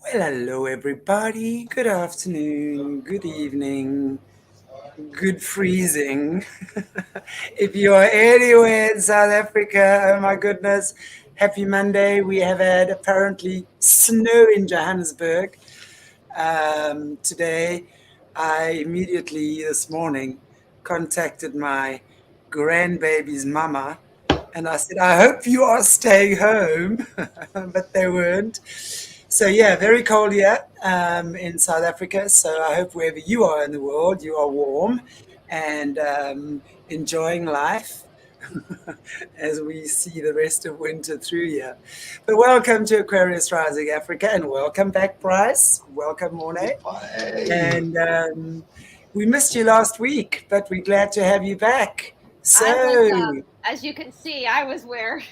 Well, hello, everybody. Good afternoon, good evening, good freezing. If you are anywhere in South Africa, oh my goodness, happy Monday. We have had apparently snow in Johannesburg today. I immediately this morning contacted my grandbaby's mama and I said, I hope you are staying home, but they weren't. So yeah, very cold here in South Africa. So I hope wherever you are in the world, you are warm and enjoying life as we see the rest of winter through here. But welcome to Aquarius Rising Africa, and welcome back, Bryce. Welcome, Morné. Hey. And we missed you last week, but we're glad to have you back. I was, So as you can see, I was where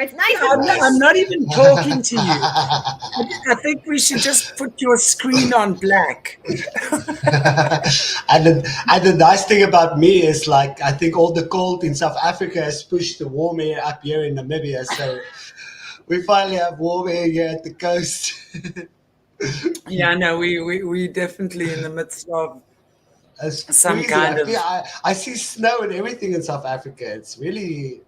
it's nice yeah, and I'm warm. not even talking to you. I think we should just put your screen on black. And the nice thing about me is, like, I think all the cold in South Africa has pushed the warm air up here in Namibia, so we finally have warm air here at the coast. Yeah, no, we definitely in the midst of It's some freezing. kind I of feel I see snow and everything in South Africa. It's really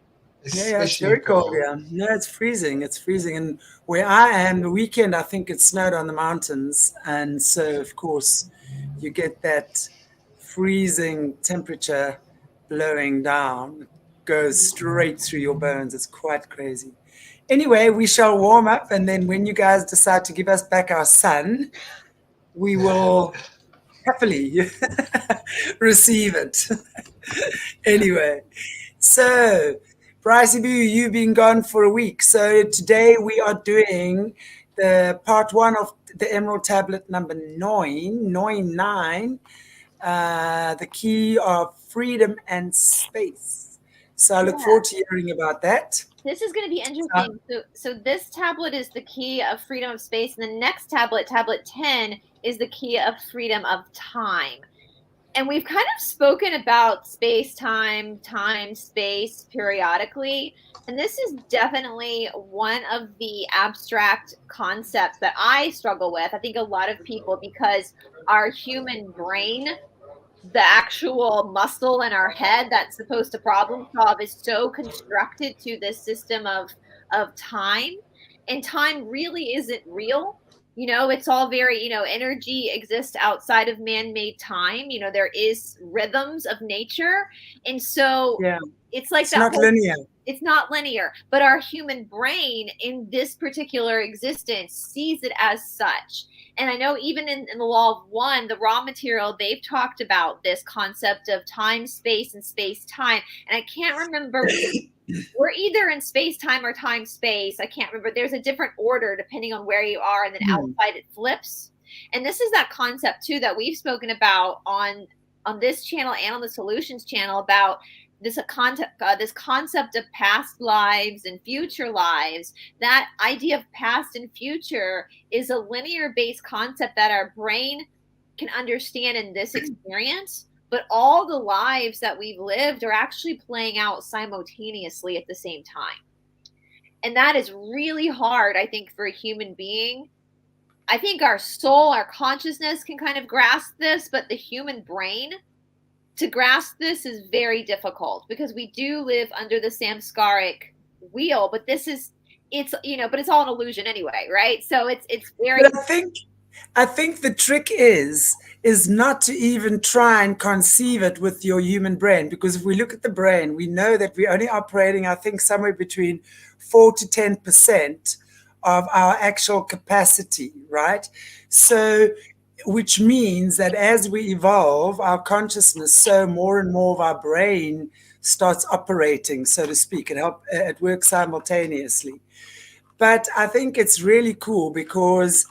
yeah, it's especially very cold. cold. Yeah, no, it's freezing. It's freezing, and where I am, the weekend I think it snowed on the mountains, and so of course you get that freezing temperature blowing down, goes straight through your bones. It's quite crazy. Anyway, we shall warm up, and then when you guys decide to give us back our sun, we will happily receive it. Anyway, so Bryce, you've been gone for a week. So today we are doing the part one of the Emerald Tablet number nine, the key of freedom and space. So I look Yeah. forward to hearing about that. This is going to be Uh, interesting. So this tablet is the key of freedom of space, and the next tablet, tablet 10, is the key of freedom of time. And we've kind of spoken about space, time, space periodically. And this is definitely one of the abstract concepts that I struggle with. I think a lot of people, because our human brain, the actual muscle in our head that's supposed to problem solve, is so constructed to this system of time, and time really isn't real. It's all very, energy exists outside of man-made time. There is rhythms of nature, and so yeah, it's like it's that not whole, linear. it's not linear, but our human brain in this particular existence sees it as such. And I know even in the law of one, the raw material, they've talked about this concept of time, space, and space time. And I can't remember, we're either in space time or time space. I can't remember. There's a different order depending on where you are, and then Hmm. outside it flips. And this is that concept too that we've spoken about on this channel and on the Solutions channel, about this concept of past lives and future lives. That idea of past and future is a linear based concept that our brain can understand in this experience, but all the lives that we've lived are actually playing out simultaneously at the same time. And that is really hard, I think, for a human being. I think our soul, our consciousness can kind of grasp this, but the human brain, to grasp this, is very difficult, because we do live under the samskaric wheel, but but it's all an illusion anyway, right? So it's very. But I think the trick is not to even try and conceive it with your human brain, because if we look at the brain, we know that we're only operating, I think, somewhere between 4 to 10% of our actual capacity, right? So which means that as we evolve our consciousness, so more and more of our brain starts operating, so to speak. It works simultaneously. But I think it's really cool because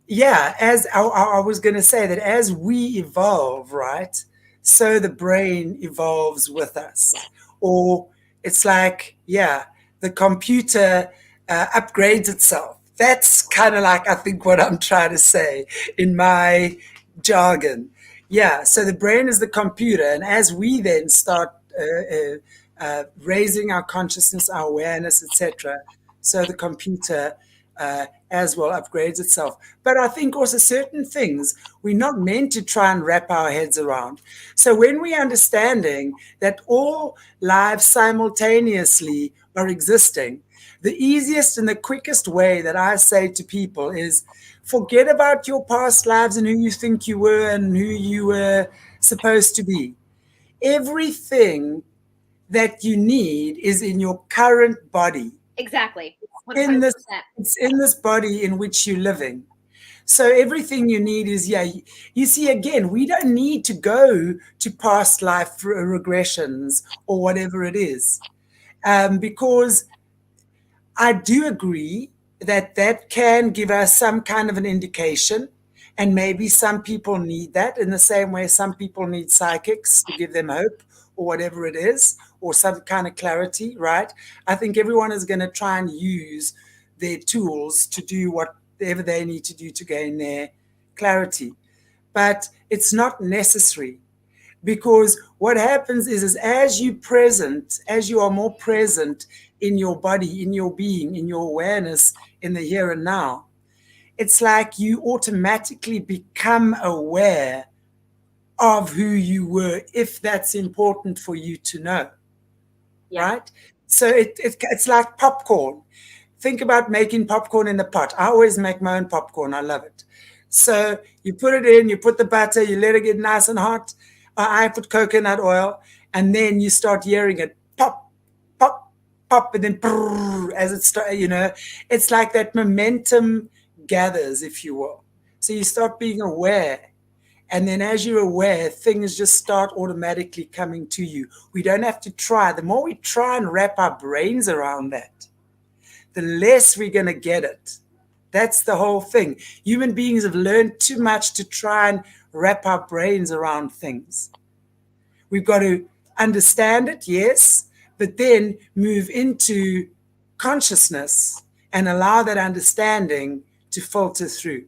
yeah, as I was going to say that as we evolve, right, so the brain evolves with us. Or it's like, yeah, the computer upgrades itself. That's kind of like, I think, what I'm trying to say in my jargon. Yeah, so the brain is the computer. And as we then start raising our consciousness, our awareness, etc., so the computer as well, upgrades itself. But I think also certain things we're not meant to try and wrap our heads around. So when we're understanding that all lives simultaneously are existing, the easiest and the quickest way that I say to people is forget about your past lives and who you think you were and who you were supposed to be. Everything that you need is in your current body. Exactly. 100%. It's in this body in which you're living. So everything you need is, you see, again, we don't need to go to past life regressions or whatever it is, because I do agree that that can give us some kind of an indication, and maybe some people need that in the same way some people need psychics to give them hope or whatever it is, or some kind of clarity, right? I think everyone is going to try and use their tools to do whatever they need to do to gain their clarity. But it's not necessary, because what happens is as you are more present in your body, in your being, in your awareness, in the here and now, it's like you automatically become aware of who you were, if that's important for you to know. Yeah. Right? So it's like popcorn. Think about making popcorn in the pot. I always make my own popcorn. I love it. So you put it in, you put the butter, you let it get nice and hot. I put coconut oil, and then you start hearing it pop, pop, pop, and then brrr, as it starts, it's like that momentum gathers, if you will. So you start being aware. And then as you're aware, things just start automatically coming to you. We don't have to try. The more we try and wrap our brains around that, the less we're going to get it. That's the whole thing. Human beings have learned too much to try and wrap our brains around things. We've got to understand it, yes, but then move into consciousness and allow that understanding to filter through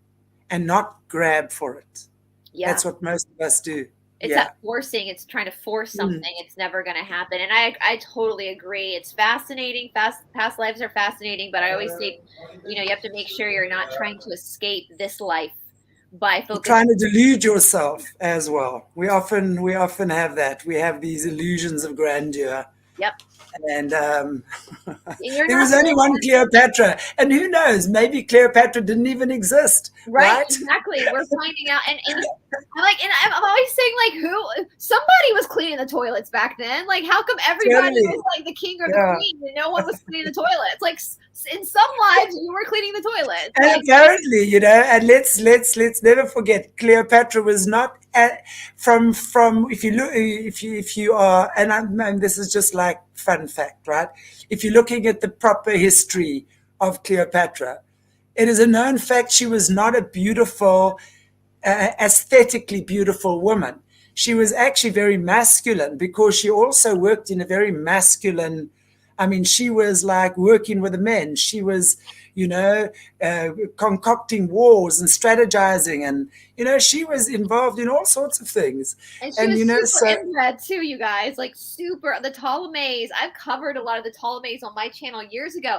and not grab for it. Yeah. That's what most of us do. It's that forcing. It's trying to force something. It's never going to happen. And I totally agree. It's fascinating. Past lives are fascinating. But I always say, you have to make sure you're not trying to escape this life by focusing. You're trying to delude yourself as well. We often have that. We have these illusions of grandeur. Yep. And there was only one Cleopatra, and who knows? Maybe Cleopatra didn't even exist. Right? Exactly. We're finding out, and I'm always saying, who? Somebody was cleaning the toilets back then. Like, how come everybody was like the king or the queen, and no one was cleaning the toilets? Like, in some lives, you were cleaning the toilets. And apparently, and let's never forget, Cleopatra was not from if you are, and this is just like fun fact, right? If you're looking at the proper history of Cleopatra, it is a known fact she was not a beautiful, aesthetically beautiful woman. She was actually very masculine, because she also worked in a very masculine, she was like working with the men. She was, concocting wars and strategizing, and, she was involved in all sorts of things. And she was super inbred too, you guys, like super. The Ptolemies, I've covered a lot of the Ptolemies on my channel years ago.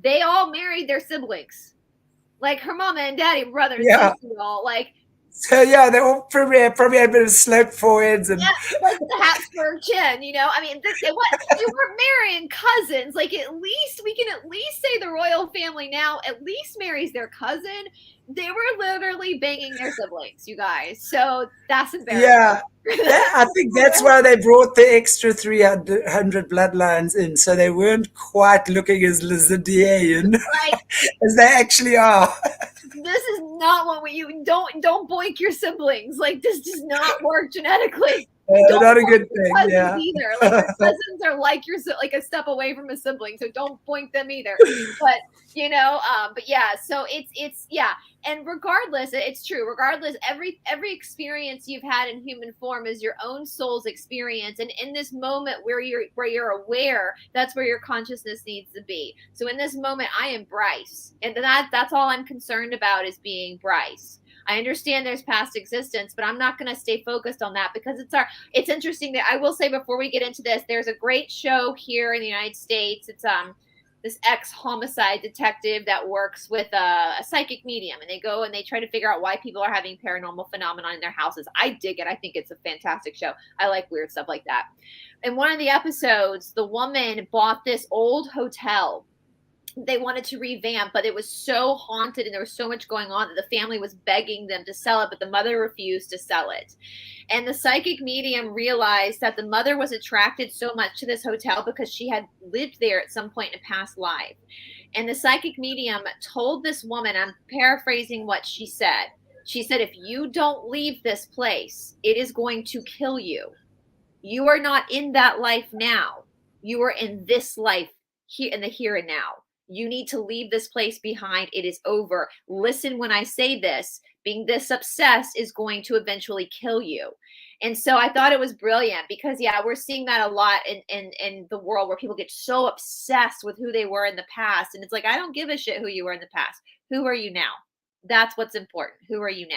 They all married their siblings. Like her mama and daddy, brothers, sisters, all like. So they all probably had a bit of sloped foreheads and like the Habsburg chin, they were marrying cousins. Like, at least we can say the royal family now at least marries their cousin. They were literally banging their siblings, you guys. So that's embarrassing. Yeah. I think that's why they brought the extra 300 bloodlines in, so they weren't quite looking as Lizardian as they actually are. This is not what you don't boink your siblings. Like, this does not work genetically. Not a good thing. Yeah. Either. Like, your cousins are like a step away from a sibling, so don't boink them either. But so it's and regardless, it's true. Regardless, every experience you've had in human form is your own soul's experience, and in this moment where you're aware, that's where your consciousness needs to be. So in this moment, I am Bryce, and that's all I'm concerned about, is being Bryce. I understand there's past existence, but I'm not going to stay focused on that, because it's interesting that I will say, before we get into this, there's a great show here in the United States. It's ex-homicide detective that works with a psychic medium, and they go and they try to figure out why people are having paranormal phenomena in their houses. I dig it. I think it's a fantastic show. I like weird stuff like that. In one of the episodes, the woman bought this old hotel. They wanted to revamp, but it was so haunted and there was so much going on that the family was begging them to sell it, but the mother refused to sell it. And the psychic medium realized that the mother was attracted so much to this hotel because she had lived there at some point in a past life. And the psychic medium told this woman, I'm paraphrasing what she said. She said, if you don't leave this place, it is going to kill you. You are not in that life now. You are in this life here in the here and now. You need to leave this place behind. It is over. Listen when I say this. Being this obsessed is going to eventually kill you. And so I thought it was brilliant because, yeah, we're seeing that a lot in the world where people get so obsessed with who they were in the past. And it's like, I don't give a shit who you were in the past. Who are you now? That's what's important. Who are you now?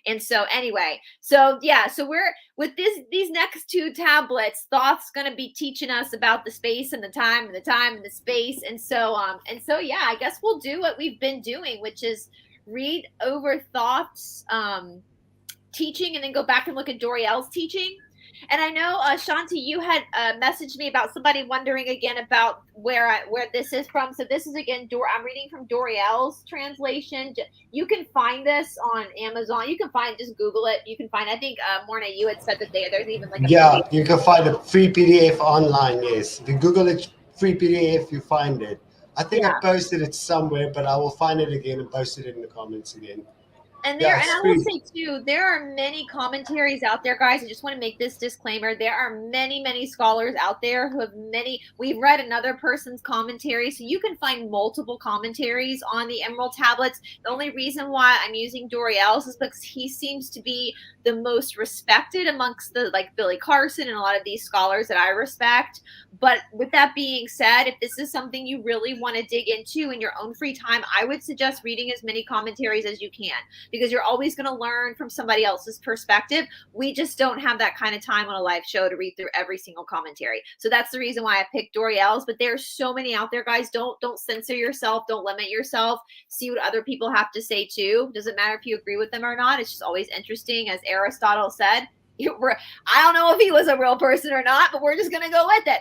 And so anyway, so yeah, so we're with these next two tablets, Thoth's going to be teaching us about the space and the time and the time and the space. And so yeah, I guess we'll do what we've been doing, which is read over Thoth's teaching and then go back and look at Doriel's teaching. And I know, Shanti, you had messaged me about somebody wondering again about where this is from. So this is, again, I'm reading from Doriel's translation. You can find this on Amazon. You can find, just Google it. You can find, I think, Morné, you had said that there's even like a PDF. You can find a free PDF online, yes. If you Google it, free PDF, you find it. I think I posted it somewhere, but I will find it again and post it in the comments again. And I will say too, there are many commentaries out there, guys. I just want to make this disclaimer. There are many, many scholars out there who have we've read another person's commentary. So you can find multiple commentaries on the Emerald Tablets. The only reason why I'm using Doriel's is because he seems to be the most respected amongst the, like, Billy Carson and a lot of these scholars that I respect. But with that being said, if this is something you really want to dig into in your own free time, I would suggest reading as many commentaries as you can, because you're always going to learn from somebody else's perspective. We just don't have that kind of time on a live show to read through every single commentary. So that's the reason why I picked Doriel's, but there's so many out there, guys. Don't censor yourself. Don't limit yourself. See what other people have to say too. Doesn't matter if you agree with them or not. It's just always interesting. As Aristotle said, I don't know if he was a real person or not, but we're just going to go with it.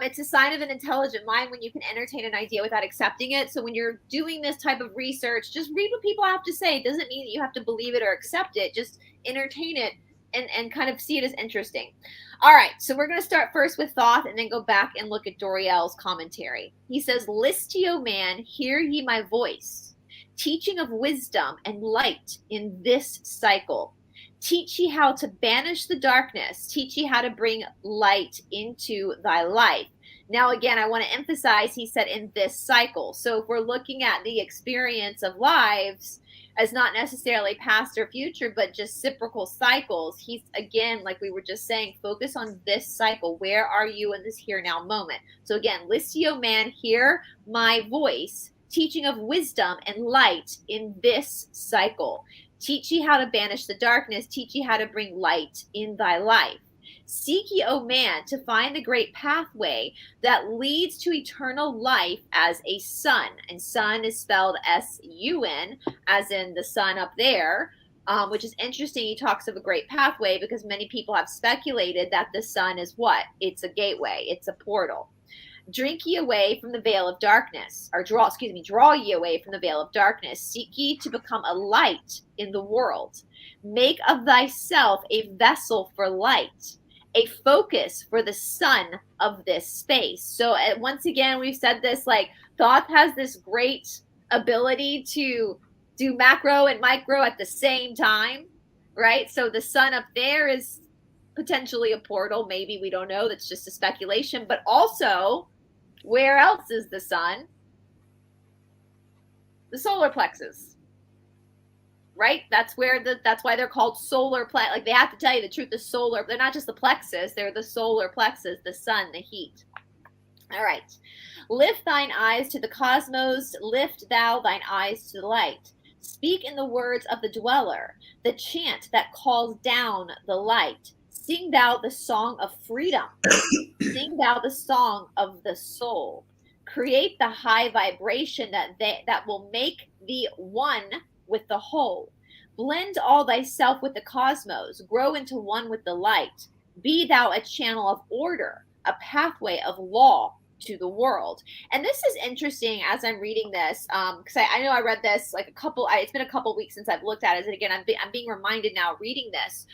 It's a sign of an intelligent mind when you can entertain an idea without accepting it. So when you're doing this type of research, just read what people have to say. It doesn't mean that you have to believe it or accept it. Just entertain it and kind of see it as interesting. All right, so we're going to start first with Thoth and then go back and look at Doriel's commentary. He says, "List ye, O man, hear ye my voice, teaching of wisdom and light in this cycle. Teach ye how to banish the darkness. Teach ye how to bring light into thy life." Now, again, I want to emphasize, he said in this cycle. So if we're looking at the experience of lives as not necessarily past or future, but just cyclical cycles, he's, again, like we were just saying, focus on this cycle. Where are you in this here now moment? So again, list ye, O man, hear my voice, teaching of wisdom and light in this cycle. Teach ye how to banish the darkness. Teach ye how to bring light in thy life. Seek ye, O man, to find the great pathway that leads to eternal life as a sun. And sun is spelled S-U-N, as in the sun up there, which is interesting. He talks of a great pathway because many people have speculated that the sun is what? It's a gateway. It's a portal. Drink ye away from the veil of darkness, or draw ye away from the veil of darkness. Seek ye to become a light in the world. Make of thyself a vessel for light, a focus for the sun of this space. So once again, we've said this, like, Thoth has this great ability to do macro and micro at the same time, right? So the sun up there is potentially a portal. Maybe, we don't know. That's just a speculation. But also, where else is the sun? The solar plexus, right? That's why they're called solar plexus. Like, they have to tell you the truth. The solar, they're not just the plexus, they're the solar plexus, the sun, the heat. All right. Lift thine eyes to the cosmos. Lift thou thine eyes to the light. Speak in the words of the dweller, the chant that calls down the light. Sing thou the song of freedom. Sing thou the song of the soul. create the high vibration that will make thee one with the whole. Blend all thyself with the cosmos, grow into one with the light. Be thou a channel of order, a pathway of law to the world. And this is interesting as I'm reading this, because I know I read this like it's been a couple weeks since I've looked at it. And again, I'm being reminded now reading this.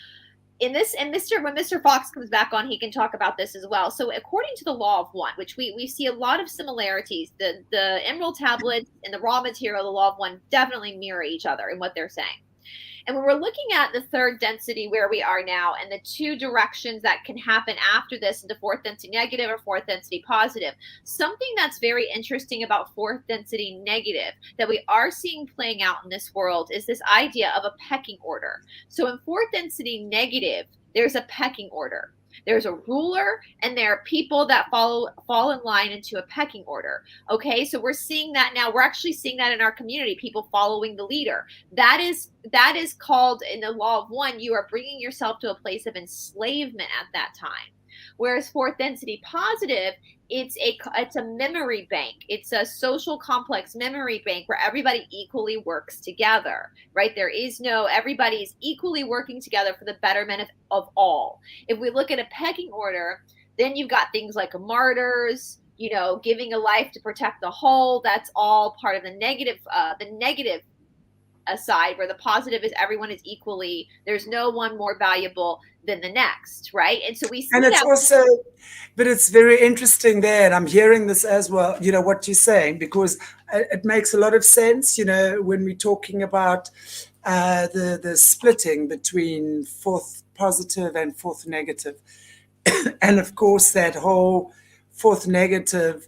When Mr. Fox comes back on, he can talk about this as well. So according to the law of one, which we see a lot of similarities, the emerald tablets and the raw material, the law of one, definitely mirror each other in what they're saying. And when we're looking at the third density where we are now and the two directions that can happen after this into fourth density negative or fourth density positive, something that's very interesting about fourth density negative that we are seeing playing out in this world is this idea of a pecking order. So in fourth density negative, there's a pecking order. There's a ruler, and there are people that fall in line into a pecking order. Okay, so we're seeing that now. We're actually seeing that in our community, people following the leader. That is called, in the law of one, you are bringing yourself to a place of enslavement at that time. Whereas fourth density positive, it's a memory bank. It's a social complex memory bank where everybody equally works together, right? Everybody is equally working together for the betterment of all. If we look at a pecking order, then you've got things like martyrs, giving a life to protect the whole. That's all part of the negative aside, where the positive is everyone is equally, there's no one more valuable than the next, right? And so we see and it's that also, but it's very interesting there, and I'm hearing this as well, what you're saying, because it makes a lot of sense, when we're talking about the splitting between fourth positive and fourth negative. And of course that whole fourth negative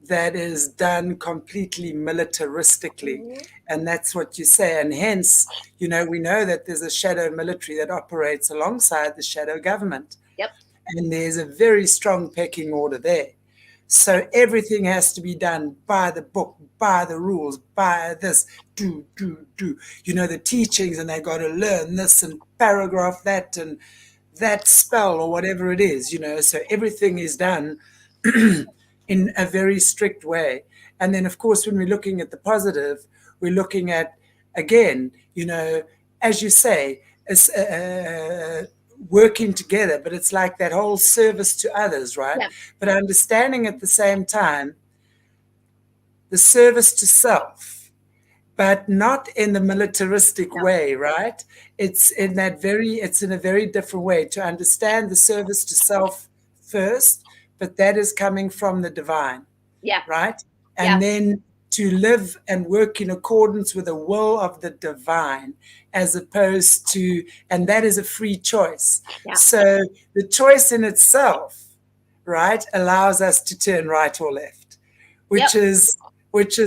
that is done completely militaristically. Mm-hmm. And that's what you say. And hence, we know that there's a shadow military that operates alongside the shadow government. Yep. And there's a very strong pecking order there. So everything has to be done by the book, by the rules, by this, do. The teachings, and they got to learn this and paragraph that and that spell or whatever it is, So everything is done in a very strict way. And then, of course, when we're looking at the positive, we're looking at, again, as you say, working together, but it's like that whole service to others, right? Yeah. But understanding at the same time the service to self, but not in the militaristic way, right? It's in a very different way to understand the service to self first, but that is coming from the divine. Yeah. Right? And then to live and work in accordance with the will of the divine, as opposed to, and that is a free choice. Yeah. So the choice in itself, right, allows us to turn right or left, which is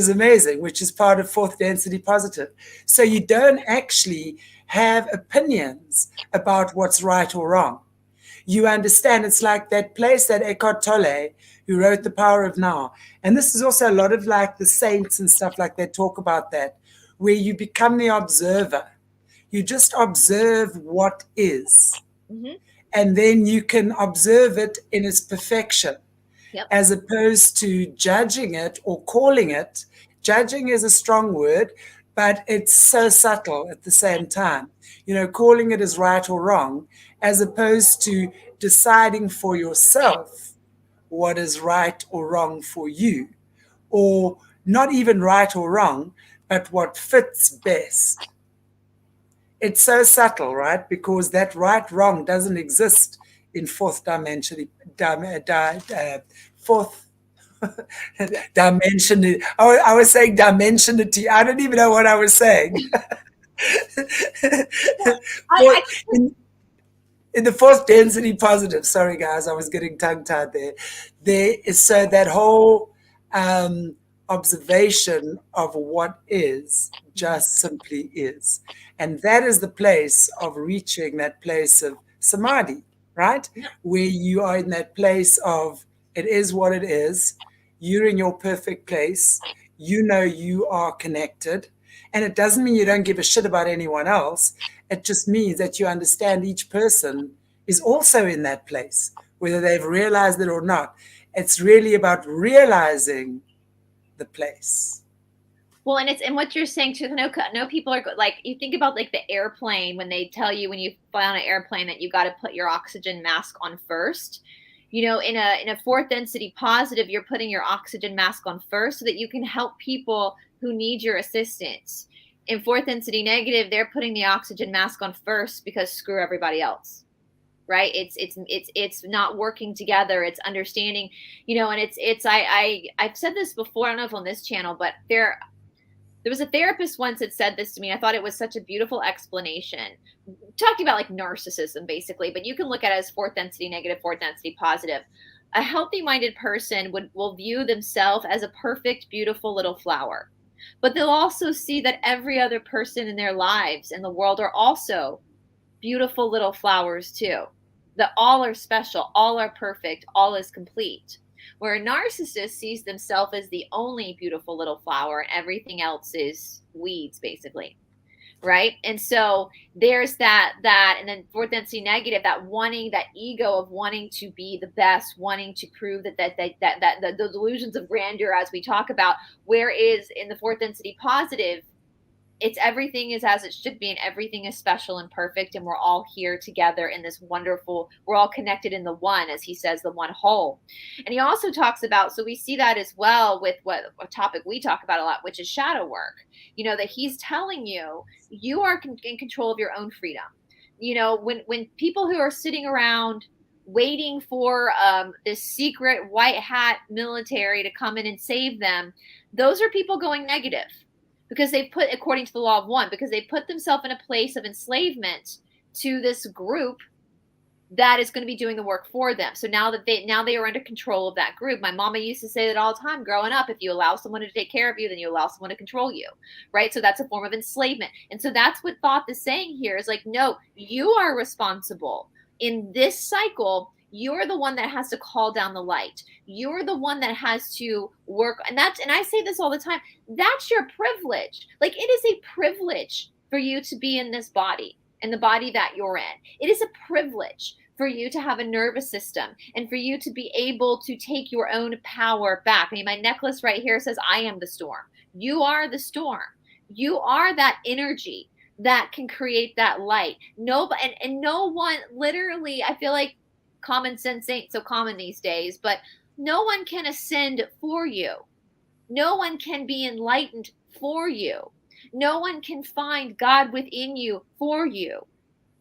amazing, which is part of fourth density positive. So you don't actually have opinions about what's right or wrong. You understand, it's like that place that Eckhart Tolle, who wrote The Power of Now. And this is also a lot of like the saints and stuff like that talk about that, where you become the observer. You just observe what is. Mm-hmm. And then you can observe it in its perfection, as opposed to judging it or calling it. Judging is a strong word, but it's so subtle at the same time. Calling it as right or wrong, as opposed to deciding for yourself what is right or wrong for you, or not even right or wrong, but what fits best. It's so subtle, right? Because that right wrong doesn't exist in fourth dimension. Fourth dimension. I was saying dimensionality. I don't even know what I was saying. In the fourth density positive, sorry guys, I was getting tongue-tied there. There is, so that whole observation of what is just simply is. And that is the place of reaching that place of samadhi, right? Where you are in that place of it is what it is. You're in your perfect place. You are connected. And it doesn't mean you don't give a shit about anyone else. It just means that you understand each person is also in that place, whether they've realized it or not. It's really about realizing the place. Well, and what you're saying too, I know people are like, you think about like the airplane when they tell you when you fly on an airplane that you got to put your oxygen mask on first. You know, in a fourth density positive, you're putting your oxygen mask on first so that you can help people who need your assistance. In fourth density negative, they're putting the oxygen mask on first because screw everybody else. Right? It's not working together. It's understanding, you know, and I've said this before, I don't know if on this channel, but there was a therapist once that said this to me. I thought it was such a beautiful explanation, talking about like narcissism basically, but you can look at it as fourth density negative, fourth density positive. A healthy minded person will view themselves as a perfect, beautiful little flower, but they'll also see that every other person in their lives in the world are also beautiful little flowers too. That all are special, all are perfect, all is complete. Where a narcissist sees themselves as the only beautiful little flower and everything else is weeds, basically. Right? And so there's that, and then fourth density negative, that wanting, that ego of wanting to be the best, wanting to prove that the delusions of grandeur, as we talk about, whereas in the fourth density positive, it's everything is as it should be, and everything is special and perfect, and we're all here together in this wonderful, we're all connected in the one, as he says, the one whole. And he also talks about, so we see that as well with what a topic we talk about a lot, which is shadow work. You know, that he's telling you, you are in control of your own freedom. You know, when people who are sitting around waiting for this secret white hat military to come in and save them, those are people going negative. Because they put, according to the law of one, because they put themselves in a place of enslavement to this group that is going to be doing the work for them. So now they are under control of that group. My mama used to say that all the time growing up, if you allow someone to take care of you, then you allow someone to control you, right? So that's a form of enslavement. And so that's what Thoth is saying here is like, no, you are responsible in this cycle. You're the one that has to call down the light. You're the one that has to work. And I say this all the time, that's your privilege. Like, it is a privilege for you to be in this body, in the body that you're in. It is a privilege for you to have a nervous system and for you to be able to take your own power back. I mean, my necklace right here says, I am the storm. You are the storm. You are that energy that can create that light. No one, literally, I feel like, common sense ain't so common these days, but no one can ascend for you. No one can be enlightened for you. No one can find God within you for you.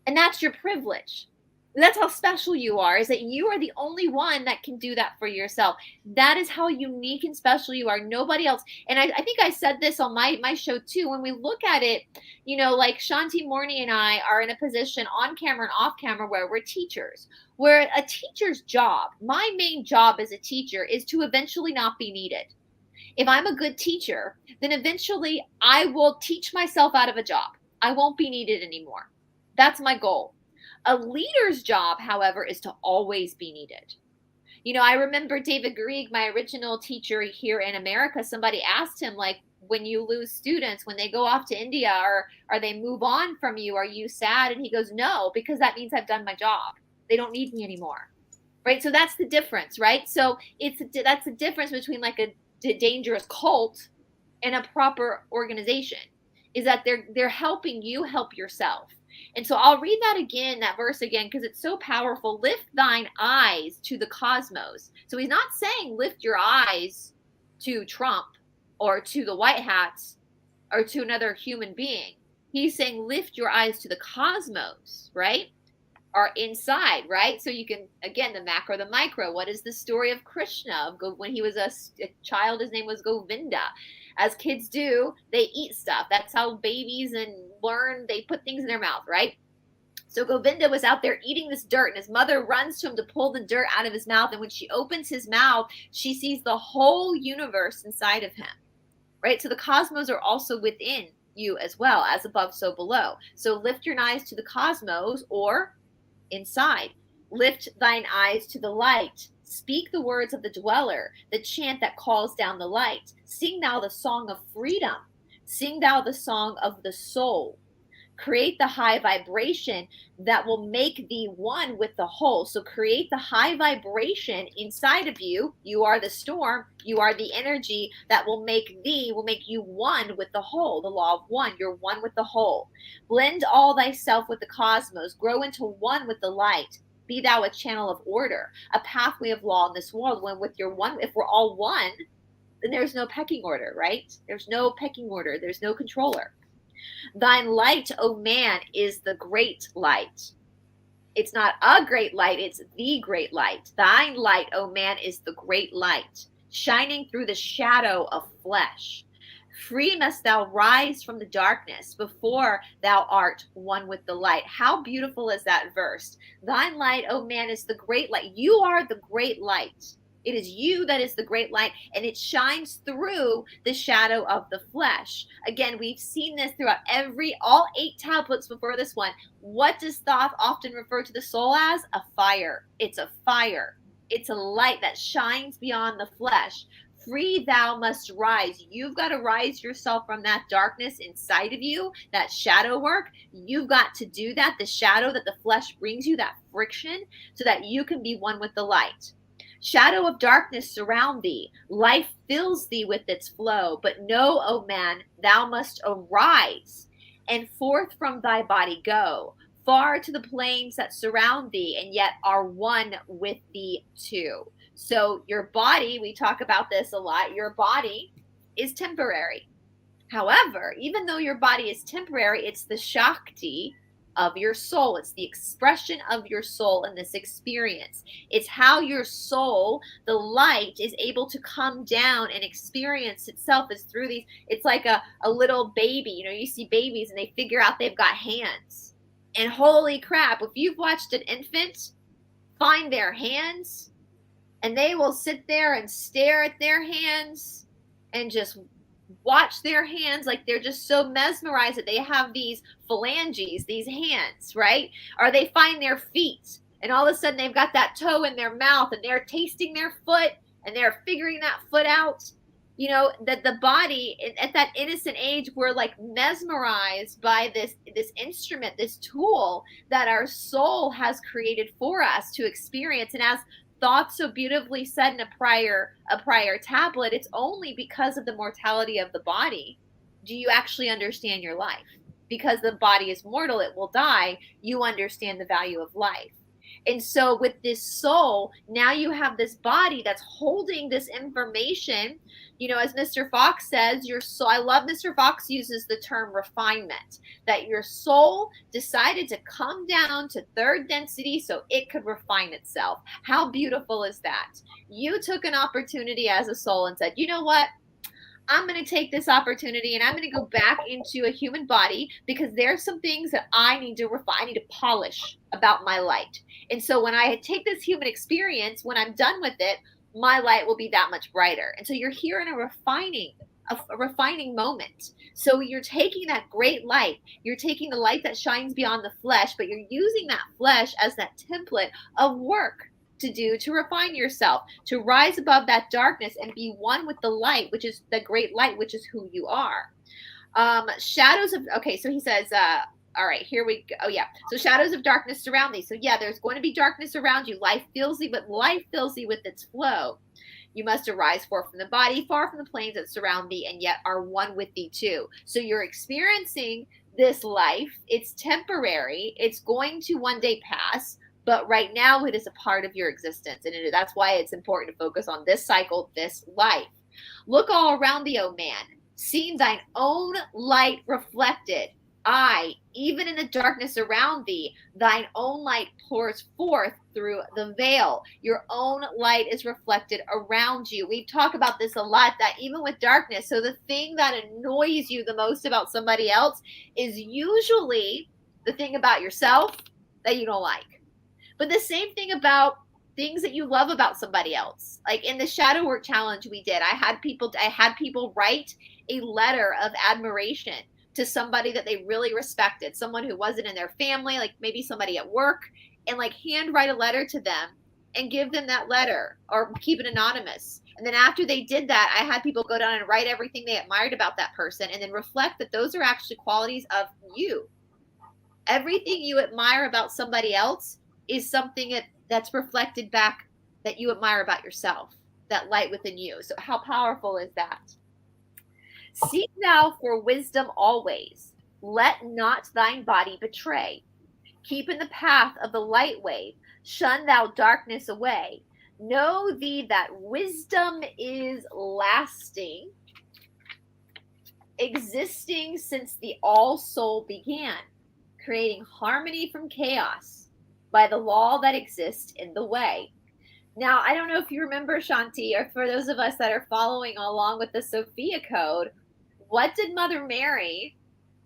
And that's your privilege. That's how special you are, is that you are the only one that can do that for yourself. That is how unique and special you are. Nobody else. And I think I said this on my show too. When we look at it, you know, like Shanti, Morné, and I are in a position on camera and off camera where we're teachers. Where a teacher's job, my main job as a teacher, is to eventually not be needed. If I'm a good teacher, then eventually I will teach myself out of a job. I won't be needed anymore. That's my goal. A leader's job, however, is to always be needed. You know, I remember David Grieg, my original teacher here in America, somebody asked him, like, when you lose students, when they go off to India or they move on from you, are you sad? And he goes, no, because that means I've done my job. They don't need me anymore. Right? So that's the difference, right? So that's the difference between like a dangerous cult and a proper organization, is that they're helping you help yourself. And so I'll read that verse again, because it's so powerful. Lift thine eyes to the cosmos. So he's not saying lift your eyes to Trump or to the white hats or to another human being. He's saying lift your eyes to the cosmos, right? Or inside, right? So you can, again, the macro, the micro. What is the story of Krishna? When he was a child, his name was Govinda. As kids do, they eat stuff. That's how babies learn. They put things in their mouth, right? So Govinda was out there eating this dirt, and his mother runs to him to pull the dirt out of his mouth. And when she opens his mouth, she sees the whole universe inside of him, right? So the cosmos are also within you as well, as above, so below. So lift your eyes to the cosmos, or inside. Lift thine eyes to the light. Speak the words of the dweller, the chant that calls down the light. Sing thou the song of freedom. Sing thou the song of the soul. Create the high vibration that will make thee one with the whole. So create the high vibration inside of you. You are the storm. You are the energy that will make you one with the whole. The law of one. You're one with the whole. Blend all thyself with the cosmos. Grow into one with the light. Be thou a channel of order, a pathway of law in this world. When with your one, if we're all one, then there's no pecking order, right? There's no pecking order. There's no controller. Thine light, O man, is the great light. It's not a great light, it's the great light. Thine light, O man, is the great light, shining through the shadow of flesh. Free must thou rise from the darkness before thou art one with the light. How beautiful is that verse? Thine light, O man, is the great light. You are the great light. It is you that is the great light, and it shines through the shadow of the flesh. Again, we've seen this throughout all 8 tablets before this one. What does Thoth often refer to the soul as? A fire. It's a fire. It's a light that shines beyond the flesh. Free thou must rise. You've got to rise yourself from that darkness inside of you, that shadow work. You've got to do that, the shadow that the flesh brings you, that friction, so that you can be one with the light. Shadow of darkness surround thee. Life fills thee with its flow. But know, O man, thou must arise and forth from thy body go, far to the plains that surround thee, and yet are one with thee too. So your body, we talk about this a lot, your body is temporary. However, even though your body is temporary, it's the Shakti of your soul. It's the expression of your soul in this experience. It's how your soul, the light, is able to come down and experience itself is through these. It's like a little baby. You know, you see babies and they figure out they've got hands. And holy crap, if you've watched an infant find their hands, and they will sit there and stare at their hands and just watch their hands, like they're just so mesmerized that they have these phalanges, these hands, right? Or they find their feet and all of a sudden they've got that toe in their mouth and they're tasting their foot and they're figuring that foot out. You know, that the body at that innocent age, we're like mesmerized by this instrument, this tool that our soul has created for us to experience. And as Thoth so beautifully said in a prior tablet, it's only because of the mortality of the body do you actually understand your life. Because the body is mortal, it will die, you understand the value of life. And so with this soul, now you have this body that's holding this information. You know, as Mr. Fox says, your soul, I love Mr. Fox uses the term refinement, that your soul decided to come down to 3rd density so it could refine itself. How beautiful is that? You took an opportunity as a soul and said, you know what? I'm going to take this opportunity and I'm going to go back into a human body because there's some things that I need to refine. I need to polish about my light. And so when I take this human experience, when I'm done with it, my light will be that much brighter. And so you're here in a refining moment. So you're taking that great light. You're taking the light that shines beyond the flesh, but you're using that flesh as that template of work to do, to refine yourself, to rise above that darkness and be one with the light, which is the great light, which is who you are. Shadows of, okay, so he says, all right, here we go. Oh, yeah. So shadows of darkness surround thee. So, yeah, there's going to be darkness around you. Life fills thee, but life fills thee with its flow. You must arise forth from the body, far from the plains that surround thee, and yet are one with thee too. So you're experiencing this life. It's temporary. It's going to one day pass. But right now it is a part of your existence. And that's why it's important to focus on this cycle, this life. Look all around thee, O man. See thine own light reflected. Aye, even in the darkness around thee, thine own light pours forth through the veil. Your own light is reflected around you. We talk about this a lot, that even with darkness, so the thing that annoys you the most about somebody else is usually the thing about yourself that you don't like. But the same thing about things that you love about somebody else. Like in the shadow work challenge we did, I had people write a letter of admiration to somebody that they really respected, someone who wasn't in their family, like maybe somebody at work, and like handwrite a letter to them and give them that letter or keep it anonymous. And then after they did that, I had people go down and write everything they admired about that person and then reflect that those are actually qualities of you. Everything you admire about somebody else is something that's reflected back that you admire about yourself, that light within you. So how powerful is that? Seek thou for wisdom always. Let not thine body betray. Keep in the path of the light wave. Shun thou darkness away. Know thee that wisdom is lasting, existing since the all soul began, creating harmony from chaos by the law that exists in the way. Now, I don't know if you remember, Shanti, or for those of us that are following along with the Sophia Code, what did Mother Mary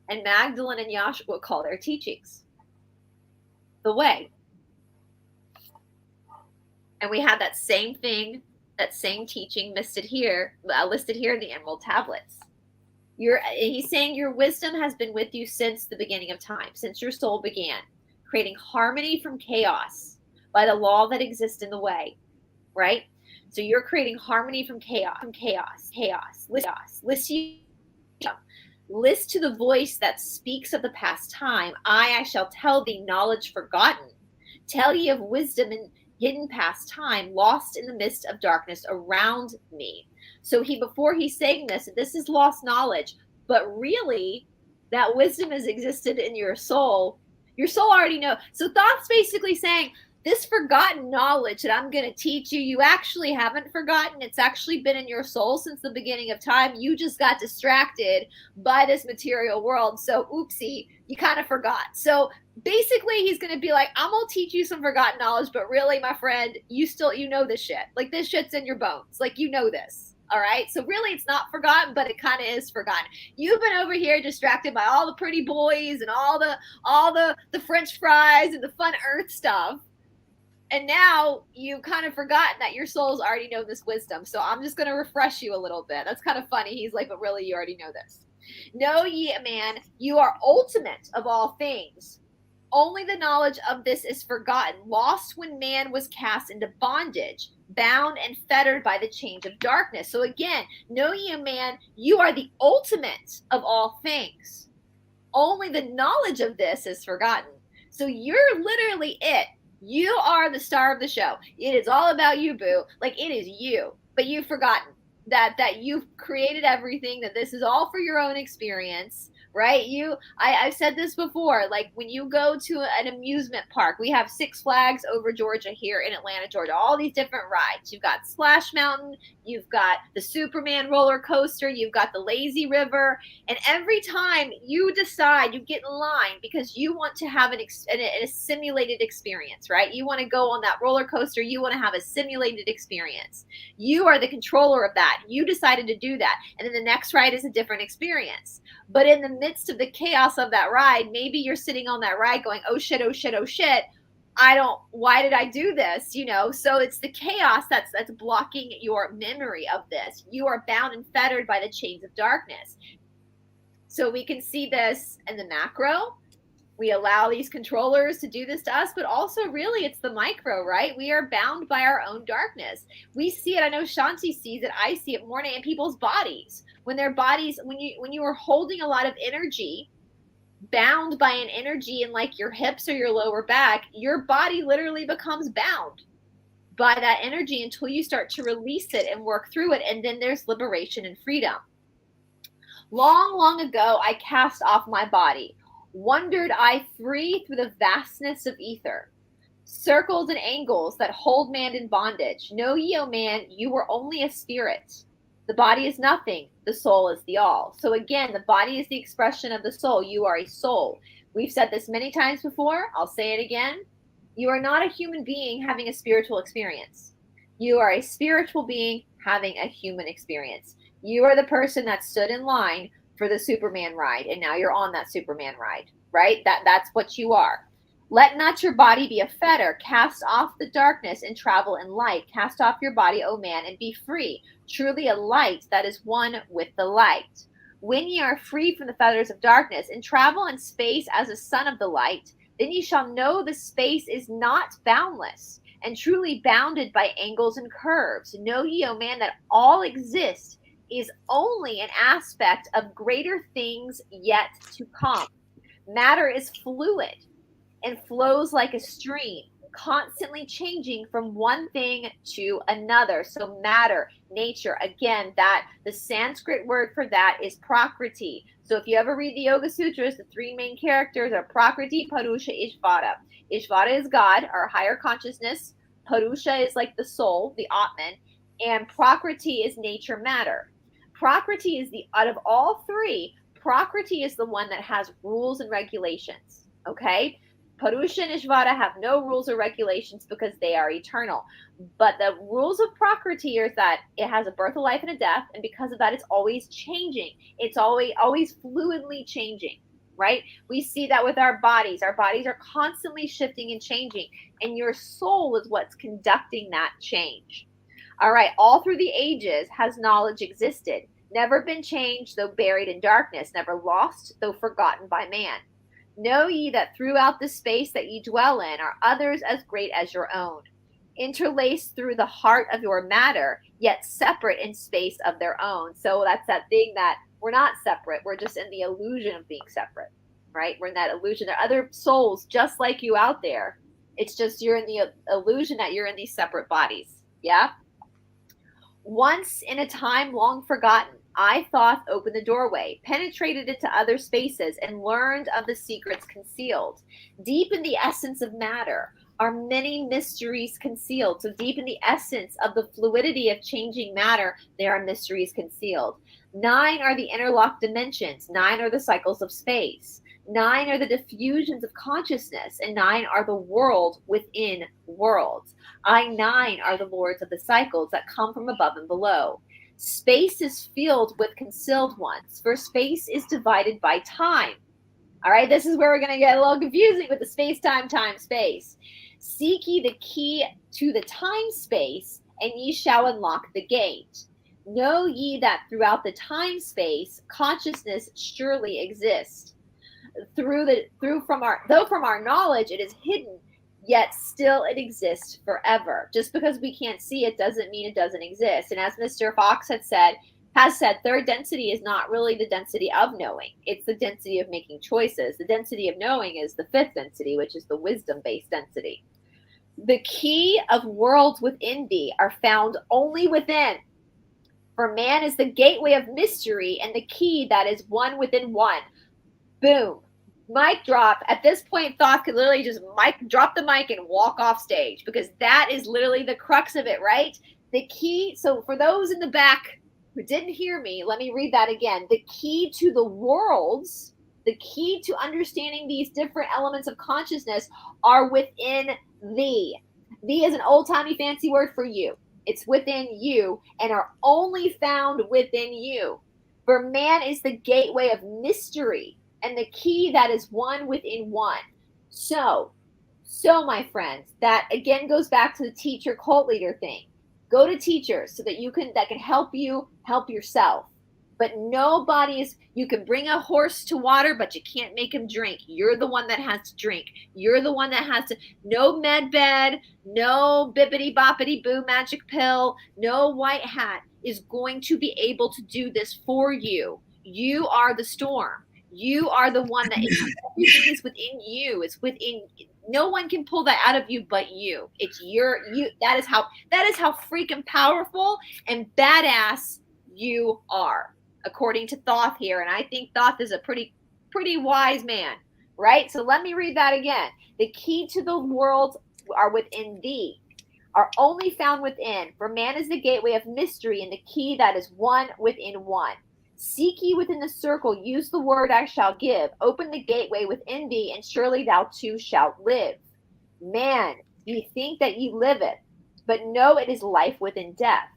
and Magdalene and Yahshua call their teachings? The way. And we have that same thing, that same teaching listed here in the Emerald Tablets. He's saying your wisdom has been with you since the beginning of time, since your soul began, creating harmony from chaos by the law that exists in the way, right? So you're creating harmony from chaos. List to the voice that speaks of the past time. I shall tell thee knowledge forgotten. Tell ye of wisdom in hidden past time, lost in the midst of darkness around me. So before he's saying this is lost knowledge, but really that wisdom has existed in your soul. Your soul already knows. So Thoth's basically saying, this forgotten knowledge that I'm going to teach you, you actually haven't forgotten. It's actually been in your soul since the beginning of time. You just got distracted by this material world. So oopsie, you kind of forgot. So basically he's going to be like, I'm going to teach you some forgotten knowledge, but really, my friend, you know this shit. Like, this shit's in your bones. Like, you know this. All right. So really it's not forgotten, but it kind of is forgotten. You've been over here distracted by all the pretty boys and all the French fries and the fun earth stuff. And now you kind of forgotten that your souls already know this wisdom. So I'm just going to refresh you a little bit. That's kind of funny. He's like, but really, you already know this. Know ye, man, you are ultimate of all things. Only the knowledge of this is forgotten, lost when man was cast into bondage, bound and fettered by the chains of darkness. So again, know ye, man, you are the ultimate of all things. Only the knowledge of this is forgotten. So you're literally it. You are the star of the show. It is all about you, boo. Like, it is you. But you've forgotten that you've created everything, that this is all for your own experience, right? I've said this before, like when you go to an amusement park, we have Six Flags over Georgia here in Atlanta, Georgia, all these different rides. You've got Splash Mountain, you've got the Superman roller coaster, you've got the Lazy River, and every time you decide, you get in line because you want to have a simulated experience, right? You want to go on that roller coaster, you want to have a simulated experience. You are the controller of that. You decided to do that, and then the next ride is a different experience. But in the midst of the chaos of that ride, maybe you're sitting on that ride going, oh shit, oh shit, oh shit. Why did I do this? So it's the chaos that's blocking your memory of this. You are bound and fettered by the chains of darkness. So we can see this in the macro. We allow these controllers to do this to us, but also really it's the micro, right? We are bound by our own darkness. We see it. I know Shanti sees it. I see it, Morné, in people's bodies. When their bodies, when you are holding a lot of energy, bound by an energy in like your hips or your lower back, your body literally becomes bound by that energy until you start to release it and work through it. And then there's liberation and freedom. Long, long ago, I cast off my body. Wandered I free through the vastness of ether. Circles and angles that hold man in bondage. Know ye, O man, you were only a spirit. The body is nothing. The soul is the all. So again, the body is the expression of the soul. You are a soul. We've said this many times before. I'll say it again. You are not a human being having a spiritual experience. You are a spiritual being having a human experience. You are the person that stood in line for the Superman ride, and now you're on that Superman ride, right? That's what you are. Let not your body be a fetter. Cast off the darkness and travel in light. Cast off your body, O man, and be free. Truly a light that is one with the light. When ye are free from the fetters of darkness and travel in space as a son of the light, then ye shall know the space is not boundless and truly bounded by angles and curves. Know ye, O man, that all exists is only an aspect of greater things yet to come. Matter is fluid and flows like a stream, constantly changing from one thing to another. So matter, nature, again, that the Sanskrit word for that is Prakriti. So if you ever read the Yoga Sutras, the three main characters are Prakriti, Purusha, Ishvara. Ishvara is God, our higher consciousness. Purusha is like the soul, the Atman, and Prakriti is nature, matter. Prakriti is out of all three, Prakriti is the one that has rules and regulations. Okay? Purusha and Ishvara have no rules or regulations because they are eternal. But the rules of Prakriti is that it has a birth, a life, and a death, and because of that, it's always changing. It's always fluidly changing, right? We see that with our bodies. Our bodies are constantly shifting and changing, and your soul is what's conducting that change. All right, all through the ages has knowledge existed, never been changed, though buried in darkness, never lost, though forgotten by man. Know ye that throughout the space that ye dwell in are others as great as your own, interlaced through the heart of your matter, yet separate in space of their own. So that's that thing that we're not separate. We're just in the illusion of being separate, right? We're in that illusion. There are other souls just like you out there. It's just you're in the illusion that you're in these separate bodies. Yeah? Once in a time long forgotten, I, Thoth, opened the doorway, penetrated into other spaces, and learned of the secrets concealed. Deep in the essence of matter are many mysteries concealed. So deep in the essence of the fluidity of changing matter, there are mysteries concealed. 9 are the interlocked dimensions. 9 are the cycles of space. 9 are the diffusions of consciousness, and 9 are the world within worlds. I, 9 are the lords of the cycles that come from above and below. Space is filled with concealed ones, for space is divided by time. All right, this is where we're going to get a little confusing with the space-time, time-space. Seek ye the key to the time-space, and ye shall unlock the gate. Know ye that throughout the time-space, consciousness surely exists. Though from our knowledge it is hidden, yet still it exists forever. Just because we can't see it doesn't mean it doesn't exist. And as Mr. Fox has said, third density is not really the density of knowing. It's the density of making choices. The density of knowing is the fifth density, which is the wisdom-based density. The key of worlds within thee are found only within. For man is the gateway of mystery and the key that is one within one. Boom. Mic drop. At this point, Thoth could literally just drop the mic and walk off stage, because that is literally the crux of it, right? The key. So for those in the back who didn't hear me, let me read that again. The key to the worlds, the key to understanding these different elements of consciousness are within thee. Thee is an old-timey fancy word for you. It's within you and are only found within you. For man is the gateway of mystery and the key that is one within one. So my friends, that again goes back to the teacher cult leader thing. Go to teachers so that that can help you help yourself. But you can bring a horse to water, but you can't make him drink. You're the one that has to drink. You're the one that has to, no med bed, no bippity boppity boo magic pill, no white hat is going to be able to do this for you. You are the storm. You are the one that everything is within you. It's within. No one can pull that out of you but you. It's you. That is how freaking powerful and badass you are, according to Thoth here. And I think Thoth is a pretty wise man, right? So let me read that again. The key to the world are within thee, are only found within. For man is the gateway of mystery and the key that is one within one. Seek ye within the circle, use the word I shall give. Open the gateway within thee, and surely thou too shalt live. Man, ye think that ye liveth, but know it is life within death.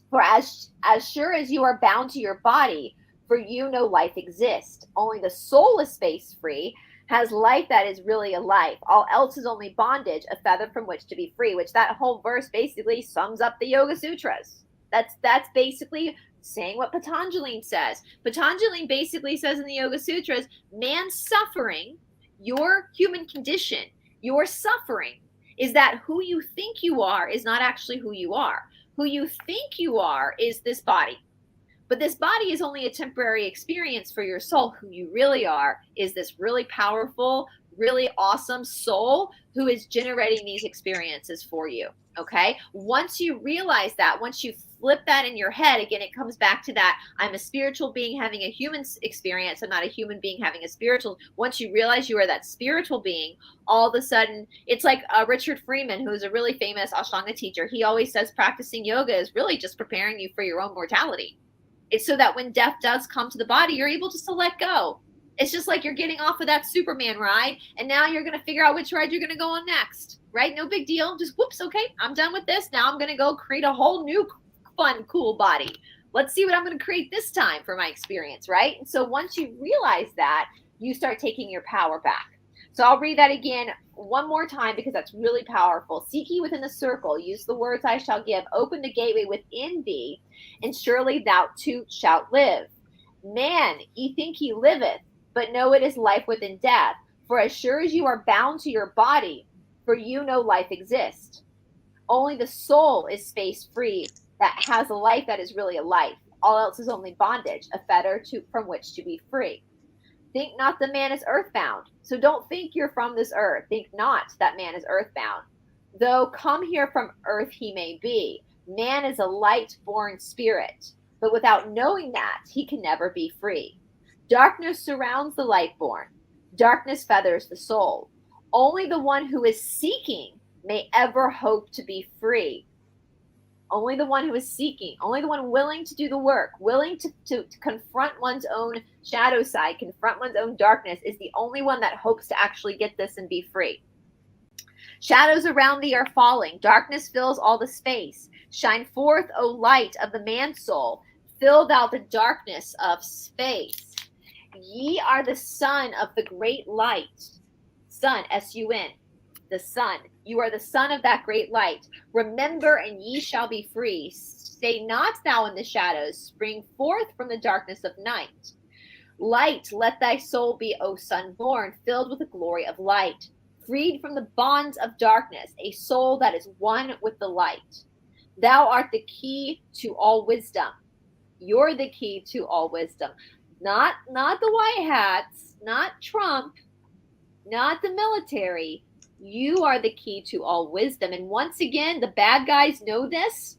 For as sure as you are bound to your body, for you no life exists. Only the soul is space free, has life that is really a life. All else is only bondage, a feather from which to be free, which that whole verse basically sums up the Yoga Sutras. That's basically saying what Patanjali says. Patanjali basically says in the Yoga Sutras, man's suffering, your human condition, your suffering is that who you think you are is not actually who you are. Who you think you are is this body. But this body is only a temporary experience for your soul. Who you really are is this really powerful, really awesome soul who is generating these experiences for you. Okay. Once you realize that, once you flip that in your head, again, it comes back to that I'm a spiritual being having a human experience. I'm not a human being having a spiritual. Once you realize you are that spiritual being, all of a sudden, it's like Richard Freeman, who's a really famous Ashtanga teacher. He always says practicing yoga is really just preparing you for your own mortality. It's so that when death does come to the body, you're able just to let go. It's just like you're getting off of that Superman ride, and now you're going to figure out which ride you're going to go on next, right? No big deal. Just whoops, okay, I'm done with this. Now I'm going to go create a whole new fun, cool body. Let's see what I'm going to create this time for my experience, right? And so once you realize that, you start taking your power back. So I'll read that again one more time because that's really powerful. Seek ye within the circle. Use the words I shall give. Open the gateway within thee, and surely thou too shalt live. Man, ye think he liveth, but know it is life within death. For as sure as you are bound to your body, for you no life exists. Only the soul is space free that has a life that is really a life. All else is only bondage, a fetter from which to be free. Think not the man is earthbound. So don't think you're from this earth. Think not that man is earthbound. Though come here from earth he may be, man is a light-born spirit. But without knowing that, he can never be free. Darkness surrounds the light-born. Darkness feathers the soul. Only the one who is seeking may ever hope to be free. Only the one who is seeking, only the one willing to do the work, willing to confront one's own shadow side, confront one's own darkness, is the only one that hopes to actually get this and be free. Shadows around thee are falling. Darkness fills all the space. Shine forth, O light of the man soul. Fill thou the darkness of space. Ye are the son of the great light. Sun, S-U-N. The sun. You are the son of that great light. Remember, and ye shall be free. Stay not thou in the shadows. Spring forth from the darkness of night. Light, let thy soul be, O son born, filled with the glory of light. Freed from the bonds of darkness, a soul that is one with the light. Thou art the key to all wisdom. You're the key to all wisdom. Not the white hats, not Trump, not the military. You are the key to all wisdom. And once again, the bad guys know this.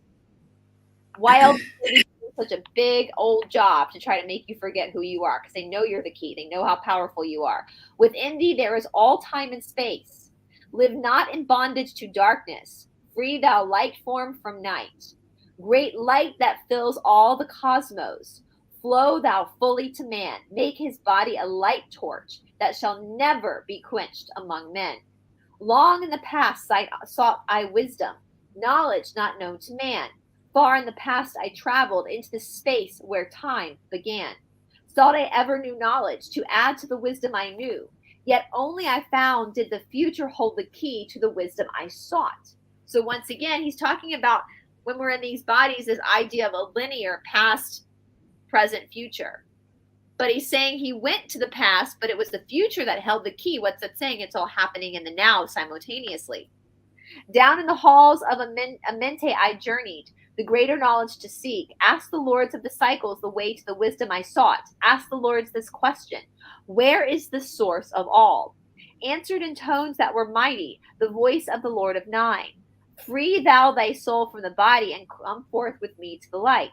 Why else would they do such a big old job to try to make you forget who you are? Because they know you're the key. They know how powerful you are. Within thee there is all time and space. Live not in bondage to darkness. Free thou light form from night. Great light that fills all the cosmos. Flow thou fully to man. Make his body a light torch that shall never be quenched among men. Long in the past sought I wisdom, knowledge not known to man. Far in the past I traveled into the space where time began. Sought I ever new knowledge to add to the wisdom I knew. Yet only I found did the future hold the key to the wisdom I sought. So once again, he's talking about when we're in these bodies, this idea of a linear past, present, future. But he's saying he went to the past, but it was the future that held the key. What's that saying? It's all happening in the now simultaneously. Down in the halls of Amente I journeyed, the greater knowledge to seek. Ask the lords of the cycles the way to the wisdom I sought. Ask the lords this question: where is the source of all? Answered in tones that were mighty, the voice of the Lord of Nine. Free thou thy soul from the body and come forth with me to the light.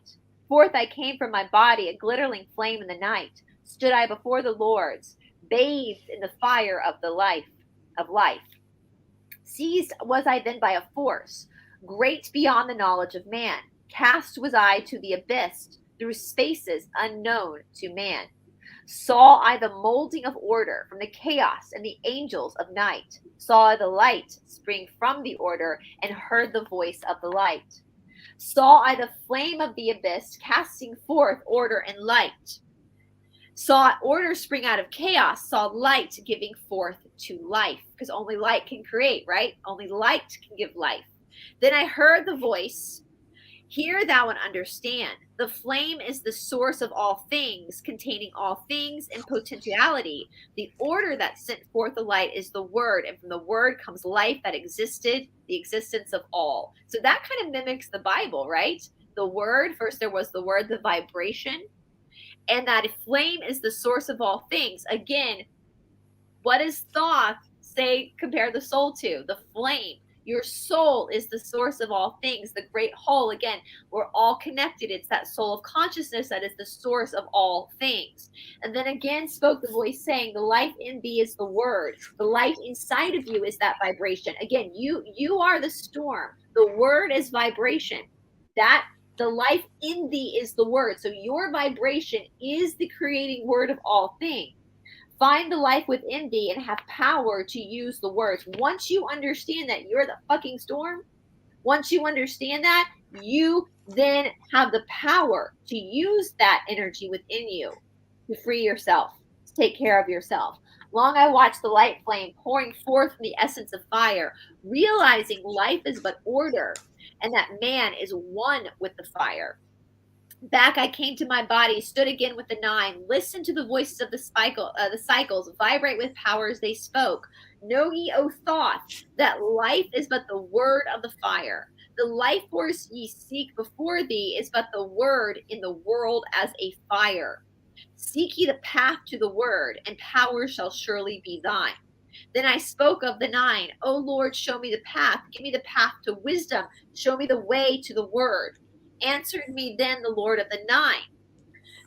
Forth I came from my body, a glittering flame in the night. Stood I before the lords, bathed in the fire of the life. Seized was I then by a force, great beyond the knowledge of man. Cast was I to the abyss, through spaces unknown to man. Saw I the molding of order from the chaos and the angels of night. Saw the light spring from the order and heard the voice of the light. Saw I the flame of the abyss casting forth order and light. Saw order spring out of chaos. Saw light giving forth to life. Because only light can create, right? Only light can give life. Then I heard the voice, hear thou and understand. The flame is the source of all things, containing all things in potentiality. The order that sent forth the light is the word, and from the word comes life that existed, the existence of all. So that kind of mimics the Bible, right? the word. First there was the word, the vibration, and that flame is the source of all things. Again, what does Thoth say, compare the soul to? The flame. Your soul is the source of all things, the great whole. Again, we're all connected. It's that soul of consciousness that is the source of all things. And then again spoke the voice saying, the life in thee is the word. The life inside of you is that vibration. Again, you are the storm. The word is vibration. That the life in thee is the word. So your vibration is the creating word of all things. Find the life within thee and have power to use the words. Once you understand that you're the fucking storm, once you understand that, you then have the power to use that energy within you to free yourself, to take care of yourself. Long I watched the light flame pouring forth from the essence of fire, realizing life is but order and that man is one with the fire. Back I came to my body, stood again with the 9, listened to the voices of the cycles, vibrate with powers they spoke. Know ye, O Thoth, that life is but the word of the fire. The life force ye seek before thee is but the word in the world as a fire. Seek ye the path to the word, and power shall surely be thine. Then I spoke of the 9. O Lord, show me the path. Give me the path to wisdom. Show me the way to the word. Answered me then the Lord of the 9.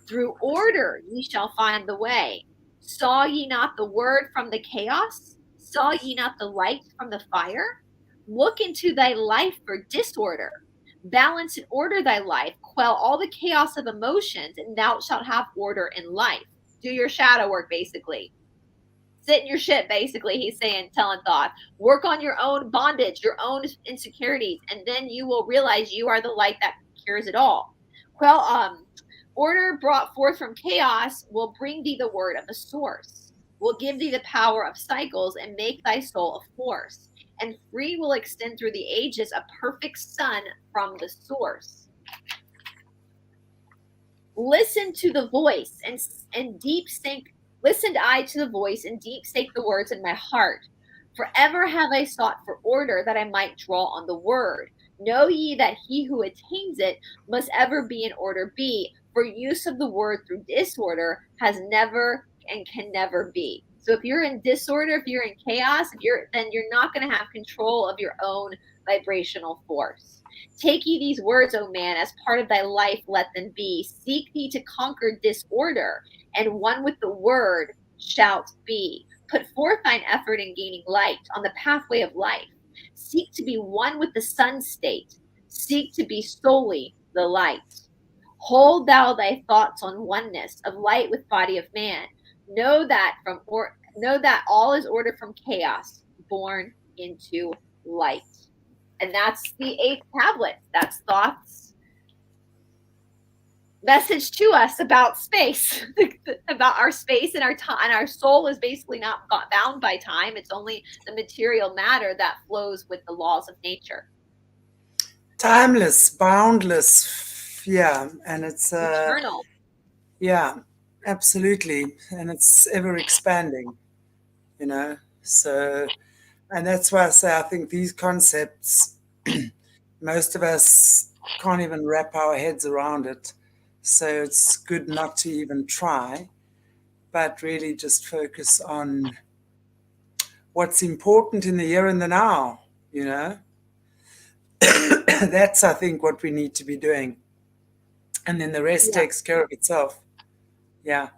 Through order ye shall find the way. Saw ye not the word from the chaos? Saw ye not the light from the fire? Look into thy life for disorder. Balance and order thy life. Quell all the chaos of emotions, and thou shalt have order in life. Do your shadow work, basically. Sit in your shit, basically, he's saying, telling Thoth. Work on your own bondage, your own insecurities, and then you will realize you are the light that cures it all. Well, order brought forth from chaos will bring thee the word of the source, will give thee the power of cycles and make thy soul a force. And free will extend through the ages a perfect sun from the source. Listen to the voice and deep sink. Listened I to the voice and deep sake the words in my heart. Forever have I sought for order that I might draw on the word. Know ye that he who attains it must ever be in order be, for use of the word through disorder has never and can never be. So if you're in disorder, if you're in chaos, then you're not going to have control of your own vibrational force. Take ye these words, O man, as part of thy life, let them be. Seek thee to conquer disorder, and one with the word shalt be. Put forth thine effort in gaining light on the pathway of life. Seek to be one with the sun state. Seek to be solely the light. Hold thou thy thoughts on oneness of light with body of man. Know that all is ordered from chaos, born into light. And that's the 8th tablet. That's Thoth's message to us about space, about our space and our time. And our soul is basically not bound by time. It's only the material matter that flows with the laws of nature. Timeless, boundless, yeah. And it's eternal. Yeah, absolutely. And it's ever expanding, you know. So, and that's why I say I think these concepts, most of us can't even wrap our heads around it. So it's good not to even try, but really just focus on what's important in the here and the now, you know. That's, I think, what we need to be doing. And then the rest takes care of itself. Yeah.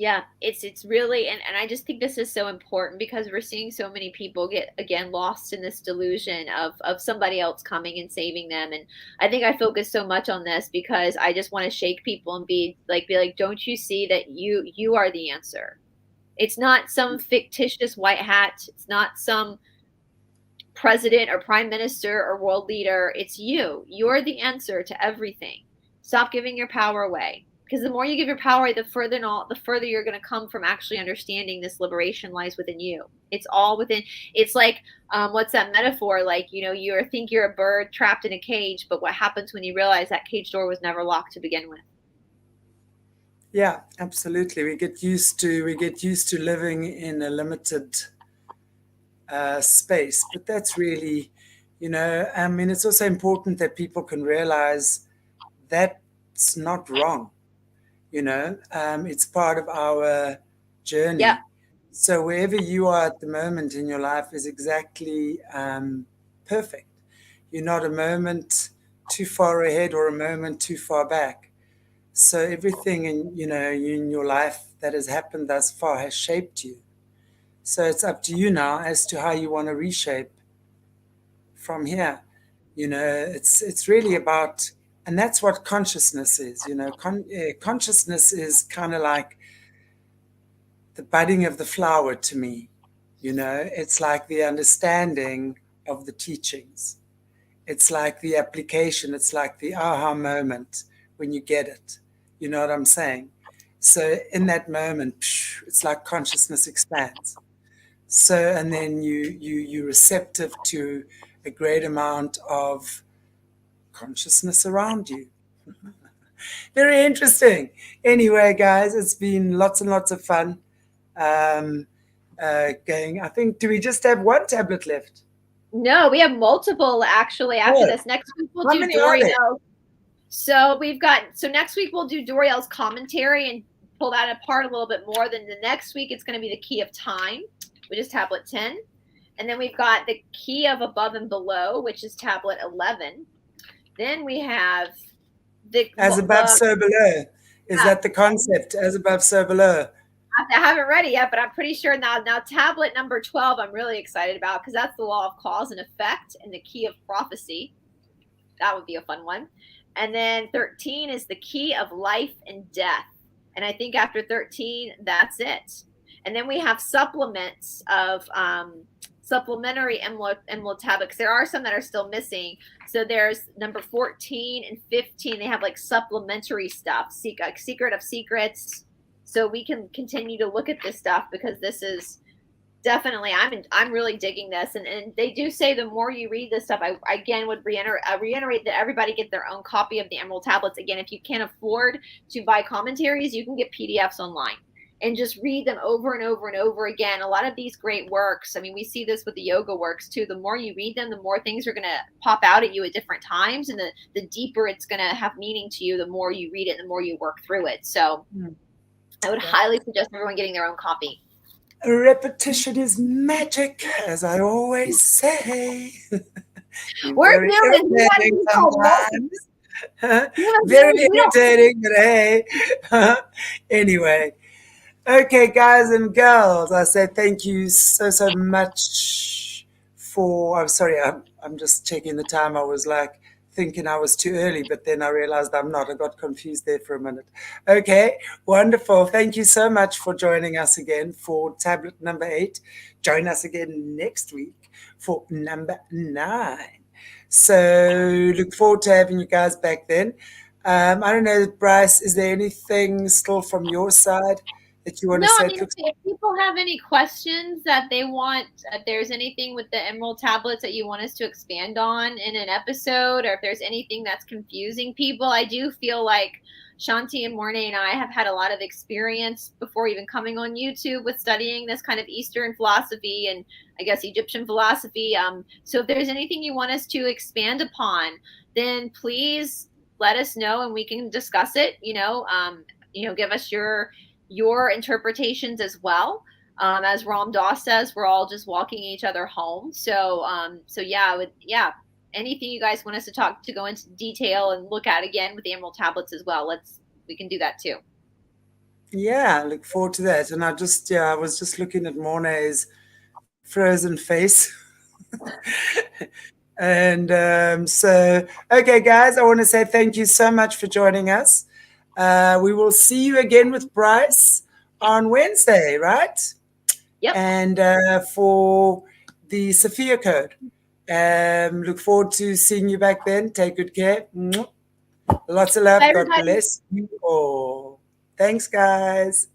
Yeah, it's really, and I just think this is so important because we're seeing so many people get, again, lost in this delusion of somebody else coming and saving them. And I think I focus so much on this because I just want to shake people and be like, don't you see that you are the answer? It's not some fictitious white hat. It's not some president or prime minister or world leader. It's you. You're the answer to everything. Stop giving your power away. Because the more you give your power away, the further you're going to come from actually understanding this liberation lies within you. It's all within. It's like, what's that metaphor? Like, you think you're a bird trapped in a cage, but what happens when you realize that cage door was never locked to begin with? Yeah, absolutely. We get used to living in a limited space, but that's really, it's also important that people can realize that's not wrong. It's part of our journey. Yep. So wherever you are at the moment in your life is exactly perfect. You're not a moment too far ahead or a moment too far back. So everything in your life that has happened thus far has shaped you. So it's up to you now as to how you want to reshape from here. It's really about, and that's what consciousness is. Consciousness is kind of like the budding of the flower to me. It's like the understanding of the teachings. It's like the application. It's like the aha moment when you get it. You know what I'm saying? So in that moment, it's like consciousness expands. So, and then you're receptive to a great amount of consciousness around you. Very interesting. Anyway, guys, it's been lots and lots of fun. Going, I think, do we just have one tablet left? No, we have multiple actually after this. Next week we'll do Doriel. So next week we'll do Doriel's commentary and pull that apart a little bit more. Then the next week it's going to be the Key of Time, which is tablet 10. And then we've got the Key of Above and Below, which is tablet 11. Then we have the As Above, So Below. Is that the concept? As Above, So Below. I haven't read it yet, but I'm pretty sure now tablet number 12 I'm really excited about because that's the law of cause and effect and the key of prophecy. That would be a fun one. And then 13 is the key of life and death. And I think after 13, that's it. And then we have supplements of supplementary emerald tablets. There are some that are still missing. So there's number 14 and 15. They have like supplementary stuff, Secret of Secrets. So we can continue to look at this stuff because this is definitely, I'm really digging this. And they do say the more you read this stuff, I again would reiterate that everybody get their own copy of the Emerald Tablets. Again, if you can't afford to buy commentaries, you can get PDFs online and just read them over and over and over again. A lot of these great works, I mean, we see this with the yoga works too. The more you read them, the more things are going to pop out at you at different times. And the deeper it's going to have meaning to you, the more you read it, the more you work through it. So I would highly suggest everyone getting their own copy. Repetition is magic, as I always say. We're doing very irritating, but hey. Anyway. Okay, guys and girls, I say thank you so much for, I'm sorry, I'm just checking the time. I was like thinking I was too early, but then I realized I'm not. I got confused there for a minute. Okay, wonderful. Thank you so much for joining us again for tablet number 8. Join us again next week for number 9. So look forward to having you guys back then. I don't know, Bryce, is there anything still from your side that you want to say? I mean, if people have any questions that they want, if there's anything with the Emerald Tablets that you want us to expand on in an episode, or if there's anything that's confusing people, I do feel like Shanti and Morné and I have had a lot of experience before even coming on YouTube with studying this kind of Eastern philosophy and I guess Egyptian philosophy. So if there's anything you want us to expand upon, then please let us know and we can discuss it. Give us your interpretations as well. As Ram Dass says, we're all just walking each other home. So anything you guys want us to go into detail and look at again with the Emerald Tablets as well, we can do that too. Yeah, I look forward to that. And I was just looking at Morné's frozen face. And okay, guys, I want to say thank you so much for joining us. We will see you again with Bryce on Wednesday, right? Yep. And for the Sophia Code. Look forward to seeing you back then. Take good care. Lots of love. Bye, God bless you all. Thanks, guys.